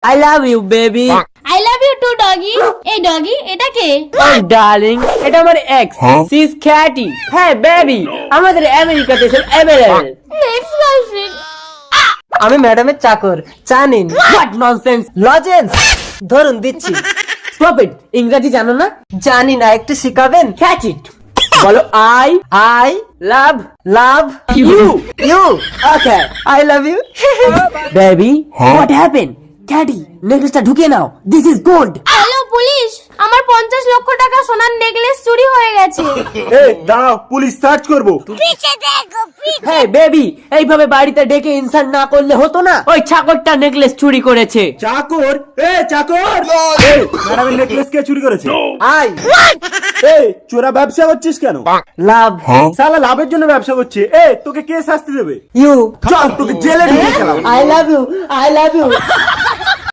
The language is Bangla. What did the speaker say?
I love you, baby. I love you too, doggy. এই ডগি, এটা কে? Oh, darling, এটা আমার ex. She's catty. Hey, baby, আমাদের আমেরিকাতে সব available. Next girlfriend. আমি ম্যাডামের চাকর, চা নিন। What nonsense! লজেন্স ধরুন দিচ্ছি। Stop it! ইংরেজি জানো না? জানি না, একটু শিখাবেন? Catch it! বলো I love you. Okay, I love you. Baby, what happened? Caddy, নেকলেসটা ঢুকিয়ে নাও। This is gold. Hello police, আমার 50 লক্ষ টাকা সোনার নেকলেস চুরি হয়ে গেছে। এই দাঁড়াও, পুলিশ সার্চ করবো। Hey baby, এইভাবে বাড়িতে ডেকে ইনসাল্ট না করলে হতো না? ওই চাকরটা নেকলেস চুরি করেছে। চাকর, চাকর, ম্যাডামের নেকলেস কে চুরি করেছে? আই, চোরা ব্যবসা করছিস কেন? লাভ সালা লাভের জন্য ব্যবসা করছে। তোকে কে শাস্তি দেবে? ইউ। চল তোকে জেলে ঢুকিয়ে খেলাম। I love you.